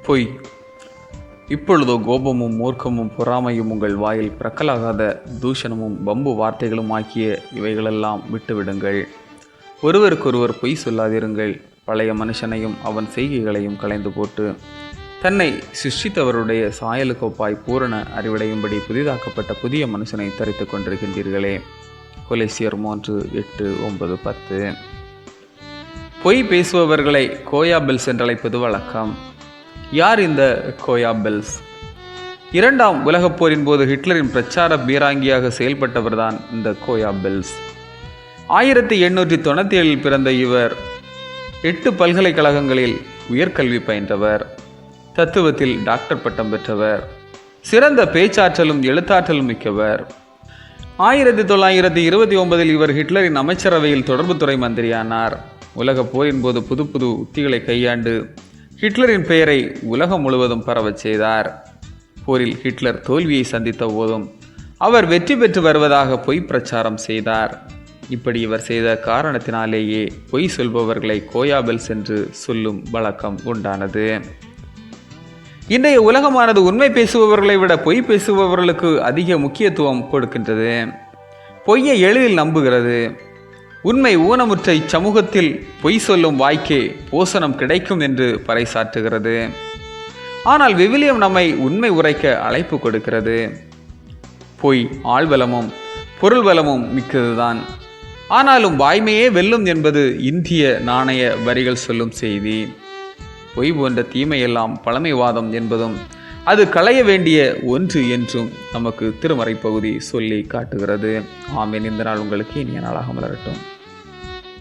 பொய். இப்பொழுதோ கோபமும் மூர்க்கமும் பொறாமையும் உங்கள் வாயில் பிரக்கலாகாத தூஷணமும் வம்பு வார்த்தைகளும் ஆக்கிய இவைகளெல்லாம் விட்டுவிடுங்கள். ஒருவருக்கொருவர் பொய் சொல்லாதிருங்கள். பழைய மனுஷனையும் அவன் செய்கைகளையும் களைந்து போட்டு தன்னை சிருஷ்டித்தவருடைய சாயலுக்கொப்பாய் பூரண அறிவடையும்படி புதிதாக்கப்பட்ட புதிய மனுஷனை தரித்து கொண்டிருக்கின்றீர்களே. கொலோசியர் 3:8-9-10. பொய் பேசுபவர்களை கோயாபெல்ஸ் என்றழைப்பது வழக்கம். யார் இந்த கோயாபெல்ஸ்? 2ஆம் உலகப் போரின் போது ஹிட்லரின் பிரச்சார பீராங்கியாக செயல்பட்டவர்தான் இந்த கோயாபெல்ஸ். 1897 பிறந்த இவர் 8 பல்கலைக்கழகங்களில் உயர்கல்வி பயின்றவர். தத்துவத்தில் டாக்டர் பட்டம் பெற்றவர். சிறந்த பேச்சாற்றலும் எழுத்தாற்றலும் மிக்கவர். 1929 இவர் ஹிட்லரின் அமைச்சரவையில் தொடர்புத்துறை மந்திரியானார். உலகப் போரின் போது புது புது உத்திகளை கையாண்டு ஹிட்லரின் பெயரை உலகம் முழுவதும் பரவச் செய்தார். போரில் ஹிட்லர் தோல்வியை சந்தித்த போதும் அவர் வெற்றி பெற்று வருவதாக பொய் பிரச்சாரம் செய்தார். இப்படி இவர் செய்த காரணத்தினாலேயே பொய் சொல்பவர்களை கோயாபெல்ஸ் என்று சொல்லும் வழக்கம் உண்டானது. இன்றைய உலகமானது உண்மை பேசுபவர்களை விட பொய் பேசுபவர்களுக்கு அதிக முக்கியத்துவம் கொடுக்கின்றது. பொய்யை எளிதில் நம்புகிறது. உண்மை ஊனமுற்ற இச்சமூகத்தில் பொய் சொல்லும் வாய்க்கே போசனம் கிடைக்கும் என்று பறைசாற்றுகிறது. ஆனால் விவிலியம் நம்மை உண்மை உரைக்க அழைப்பு கொடுக்கிறது. பொய் ஆள்பலமும் பொருள் பலமும் மிக்கதுதான். ஆனாலும் வாய்மையே வெல்லும் என்பது இந்திய நாணய வரிகள் சொல்லும் செய்தி. பொய் போன்ற தீமையெல்லாம் பழமைவாதம் என்பதும் அது களைய வேண்டிய ஒன்று என்றும் நமக்கு திருமறை பகுதி சொல்லி காட்டுகிறது. ஆமென். இந்த நாள் உங்களுக்கு இனிய நாளாக மலரட்டும்.